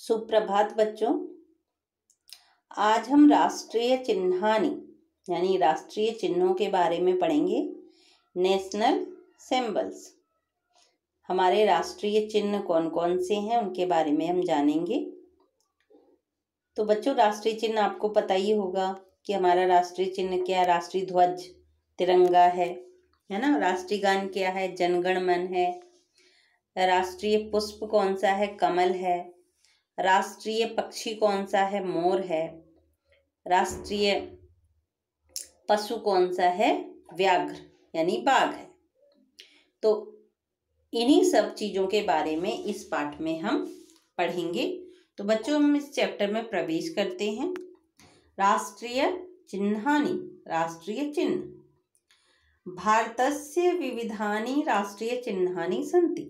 सुप्रभात बच्चों। आज हम राष्ट्रीय चिन्हानी यानी राष्ट्रीय चिन्हों के बारे में पढ़ेंगे। नेशनल सिंबल्स, हमारे राष्ट्रीय चिन्ह कौन कौन से हैं उनके बारे में हम जानेंगे। तो बच्चों, राष्ट्रीय चिन्ह आपको पता ही होगा कि हमारा राष्ट्रीय चिन्ह क्या है। राष्ट्रीय ध्वज तिरंगा है ना। राष्ट्रीय गान क्या है? जनगण मन है। राष्ट्रीय पुष्प कौन सा है? कमल है। राष्ट्रीय पक्षी कौन सा है? मोर है। राष्ट्रीय पशु कौन सा है? व्याघ्र यानी बाघ है। तो इन्हीं सब चीजों के बारे में इस पाठ में हम पढ़ेंगे। तो बच्चों, हम इस चैप्टर में प्रवेश करते हैं। राष्ट्रीय चिन्हानि, राष्ट्रीय चिन्ह। भारतस्य विविधानि राष्ट्रीय चिन्हानि सन्ति,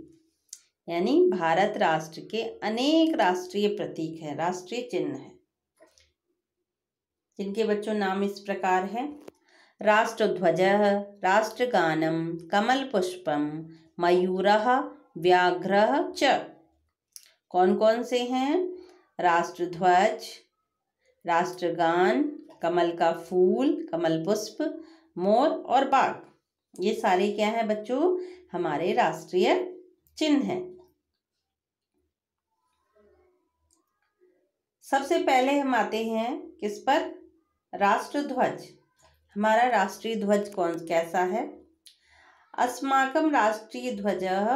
यानी भारत राष्ट्र के अनेक राष्ट्रीय प्रतीक है, राष्ट्रीय चिन्ह है, जिनके बच्चों नाम इस प्रकार है। राष्ट्रध्वजः, राष्ट्रगानम, कमल पुष्पम, मयूरः, व्याघ्रः च। कौन कौन से हैं? राष्ट्रध्वज, राष्ट्रगान, कमल का फूल, कमल पुष्प, मोर और बाघ। ये सारे क्या हैं बच्चों? हमारे राष्ट्रीय चिन्ह हैं। सबसे पहले हम आते हैं किस पर? राष्ट्रध्वज। हमारा राष्ट्रीय ध्वज कैसा है? अस्माकं राष्ट्रीय ध्वजः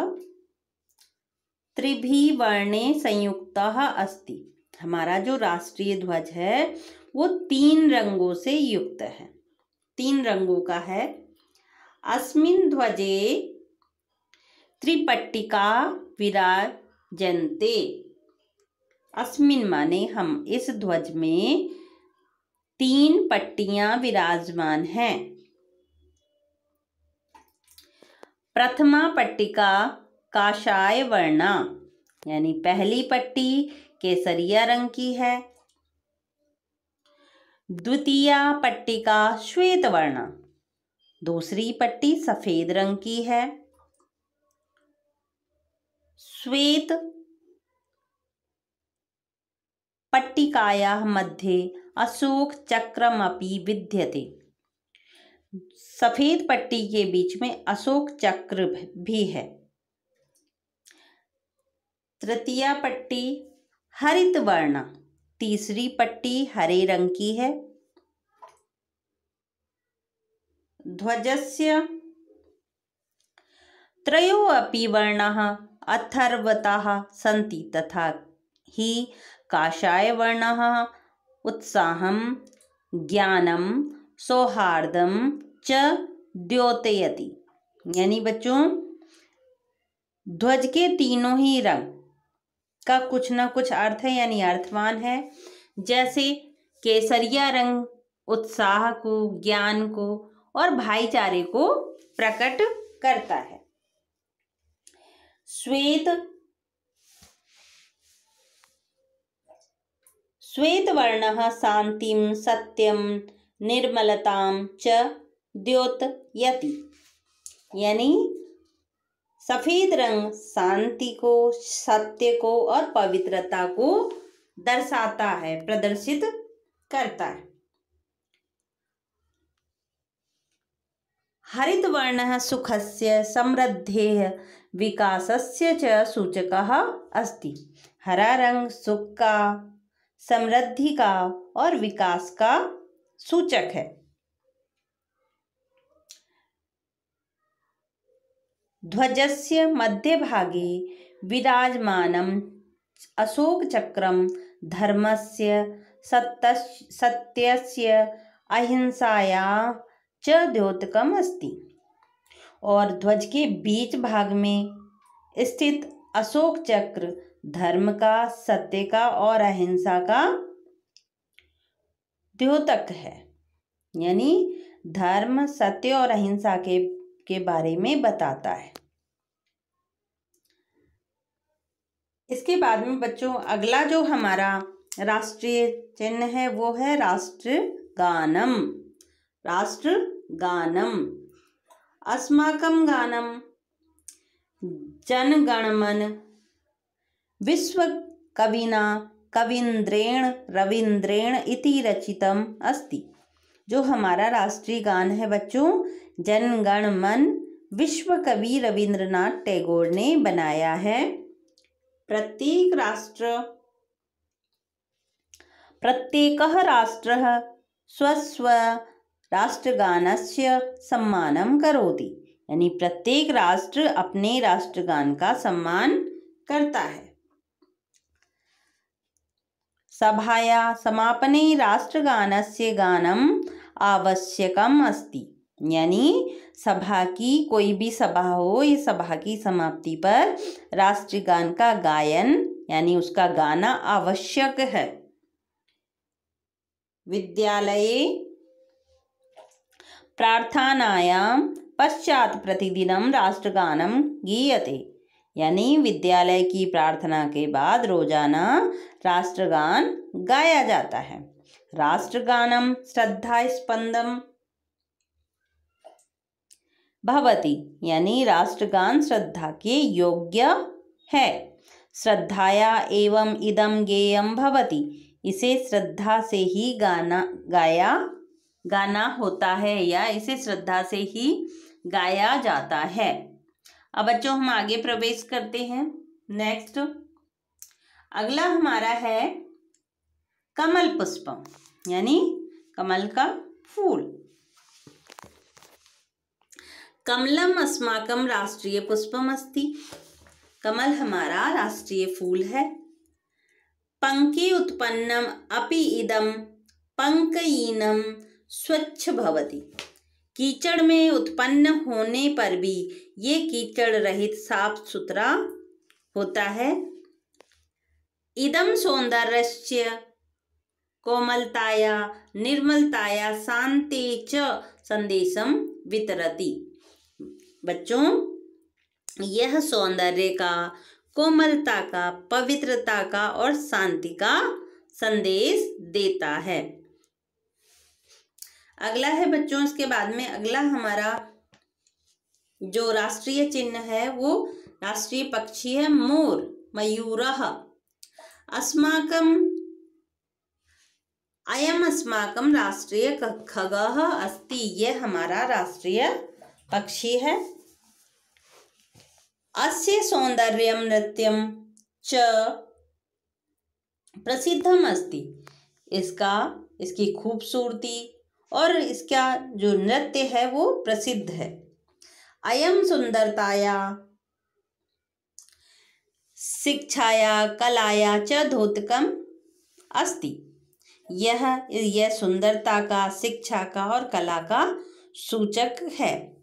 त्रिभिः वर्णे संयुक्तः अस्ति। हमारा जो राष्ट्रीय ध्वज है वो 3 रंगों से युक्त है, 3 रंगों का है। अस्मिन् ध्वजे त्रिपट्टिका विराजन्ते। अस्मिन माने हम, इस ध्वज में 3 पट्टियां विराजमान हैं। प्रथमा पट्टिका काषाय वर्णा, यानी पहली पट्टी केसरिया रंग की है। द्वितीया पट्टिका श्वेत वर्णा, दूसरी पट्टी सफेद रंग की है। श्वेत पट्टिकायाः मध्ये अशोक चक्रमपि विद्यते। सफेद पट्टी के बीच में अशोक चक्र भी है। तृतीया पट्टी हरित वर्णा, तीसरी पट्टी हरे रंग की है। ध्वजस्य त्रयो अपि वर्णाः अथर्वताः सन्ति, तथा ही काषाय वर्णः उत्साहं, ज्ञानम, सौहार्दम च द्योतयति। यानी बच्चों, ध्वज के तीनों ही रंग का कुछ ना कुछ अर्थ है, यानी अर्थवान है। जैसे केसरिया रंग उत्साह को, ज्ञान को और भाईचारे को प्रकट करता है। श्वेत वर्णः शांतिं, सत्यं, निर्मलतां च द्योतयति। यानी सफेद रंग शांति को, सत्य को और पवित्रता को दर्शाता है, प्रदर्शित करता है। हरित वर्णः सुखस्य, समृद्धेः, विकासस्य च सूचकः अस्ति। हरा रंग सुख का, समृद्धि का और विकास का सूचक है। ध्वजस्य मध्यभागे विराजमानम् अशोक चक्रम धर्मस्य, सत्यस्य, अहिंसायाः च द्योतकम् अस्ति। और ध्वज के बीच भाग में स्थित अशोक चक्र धर्म का, सत्य का और अहिंसा का द्योतक है, यानी धर्म, सत्य और अहिंसा के बारे में बताता है। इसके बाद में बच्चों, अगला जो हमारा राष्ट्रीय चिन्ह है वो है राष्ट्रगानम। राष्ट्रगानम। अस्माकं गानम जनगणमन विश्व कविना कवींद्रेण रवींद्रेण इति रचितम अस्ति। जो हमारा राष्ट्रीय गान है बच्चों, जन गण मन विश्व कवि रविंद्रनाथ टैगोर ने बनाया है। प्रत्येकः राष्ट्रः स्वस्व राष्ट्रगानस्य सम्मानं करोति। यानी प्रत्येक राष्ट्र अपने राष्ट्रगान का सम्मान करता है। सभाया समापने राष्ट्रगानस्य गानम् आवश्यकम् अस्ति। यानी सभा की कोई भी सभा हो, ये सभा की समाप्ति पर राष्ट्रीय गान का गायन यानी उसका गाना आवश्यक है। विद्यालये प्रार्थनायां पश्चात प्रतिदिनं राष्ट्रगानं गीयते। यानी विद्यालय की प्रार्थना के बाद रोजाना राष्ट्रगान गाया जाता है। राष्ट्रगानम श्रद्धास्पदम भवति। यानी राष्ट्रगान श्रद्धा के योग्य है। श्रद्धाया एवं इदम गेयम भवति। इसे श्रद्धा से ही गाना होता है या इसे श्रद्धा से ही गाया जाता है। अब बच्चों हम आगे प्रवेश करते हैं। नेक्स्ट अगला हमारा है कमल पुष्पम, यानी कमल का फूल। कमलम अस्माकं राष्ट्रीय पुष्पम अस्ति। कमल हमारा राष्ट्रीय फूल है। पंके उत्पन्नम अपि इदम पंकहीनम स्वच्छ भवति। कीचड़ में उत्पन्न होने पर भी ये कीचड़ रहित साफ सुथरा होता है। इदम सौंदर्यस्य कोमलताया निर्मलताया शांति च संदेशम वितरति। बच्चों यह सौंदर्य का, कोमलता का, पवित्रता का और शांति का संदेश देता है। अगला है बच्चों, इसके बाद में अगला हमारा जो राष्ट्रीय चिन्ह है वो राष्ट्रीय पक्षी है मोर, मयूरः। अस्माकं राष्ट्रीय खगः अस्ति। यह हमारा राष्ट्रीय पक्षी है। अस्य सौंदर्यम नृत्यम च प्रसिद्धम अस्ति। इसकी खूबसूरती और इसका जो नृत्य है वो प्रसिद्ध है। अयम सुंदरताया शिक्षाया कलाया च द्योतकम अस्ति। यह सुंदरता का, शिक्षा का और कला का सूचक है।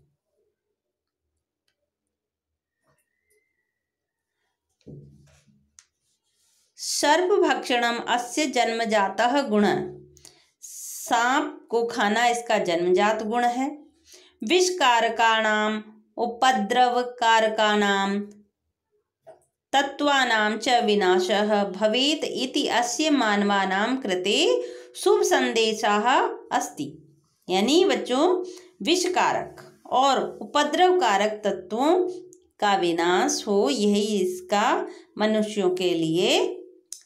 सर्पभक्षणम अस्य जन्मजातः गुणः। सांप को खाना इसका जन्मजात गुण है। विषकारकाणाम उपद्रवकारकाणाम तत्वानां च विनाशः भवेत् इति अस्य मानवानां कृते शुभ संदेशः अस्ति। यानी बच्चों विषकारक और उपद्रवकारक तत्वों का विनाश हो, यही इसका मनुष्यों के लिए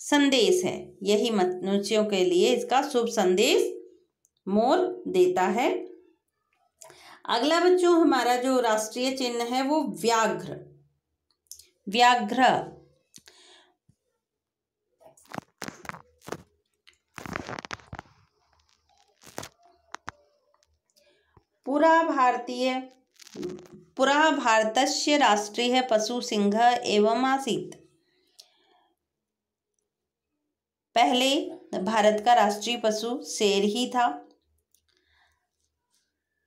संदेश है। यही मनुष्यों के लिए इसका शुभ संदेश मोर देता है। अगला बच्चों हमारा जो राष्ट्रीय चिन्ह है वो व्याघ्र। पुरा भारतस्य राष्ट्रीय पशु सिंह एवं आसीत्। पहले भारत का राष्ट्रीय पशु शेर ही था।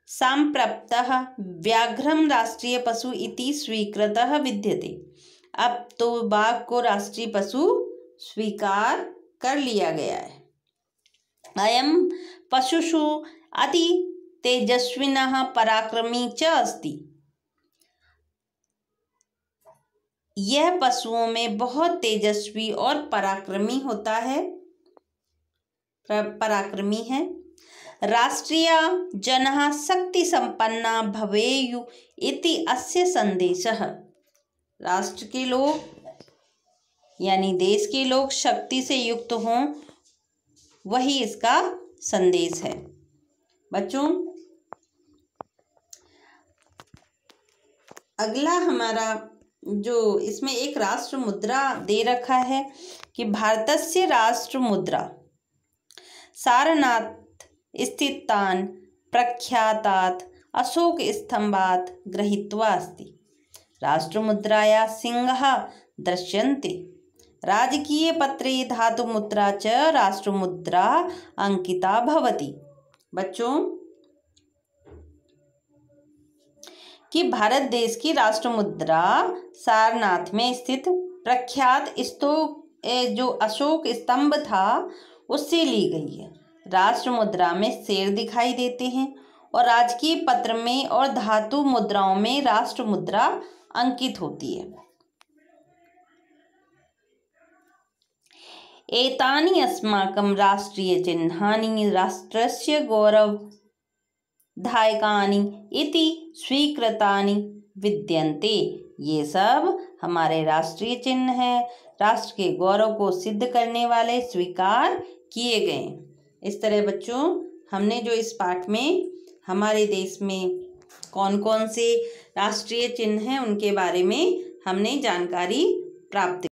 साम्प्रतः व्याघ्रम राष्ट्रीय पशु इति स्वीकृतः विद्यते। अब तो बाघ को राष्ट्रीय पशु स्वीकार कर लिया गया है। अयम पशुषु अति तेजस्विनः पराक्रमी च अस्ति। यह पशुओं में बहुत तेजस्वी और पराक्रमी होता है, पराक्रमी है। राष्ट्रीय जनः शक्ति संपन्ना भवेयु इति अस्य संदेशः। राष्ट्र के लोग यानी देश के लोग शक्ति से युक्त हों, वही इसका संदेश है। बच्चों, अगला हमारा जो इसमें एक राष्ट्र मुद्रा दे रखा है कि भारतस्य राष्ट्र मुद्रा सारनाथ स्थितान् प्रख्यातात् अशोक स्तंभात् गृहीत्वा अस्ति। राष्ट्रमुद्राया सिंहः दृश्यन्ते। राजकीय पत्रे धातुमुद्रा च राष्ट्रमुद्रा अंकिता भवति। बच्चों, कि भारत देश की राष्ट्र मुद्रा सारनाथ में स्थित प्रख्यात जो अशोक स्तंभ था उससे ली गई है। राष्ट्र मुद्रा में शेर दिखाई देते हैं और राजकीय पत्र में और धातु मुद्राओं में राष्ट्र मुद्रा अंकित होती है। एतानि अस्माकं राष्ट्रीय चिह्नानि राष्ट्रस्य गौरवदायकानि इति स्वीकृतानि विद्यन्ते। ये सब हमारे राष्ट्रीय चिन्ह हैं, राष्ट्र के गौरव को सिद्ध करने वाले स्वीकार किए गए। इस तरह बच्चों, हमने जो इस पाठ में हमारे देश में कौन कौन से राष्ट्रीय चिन्ह हैं उनके बारे में हमने जानकारी प्राप्त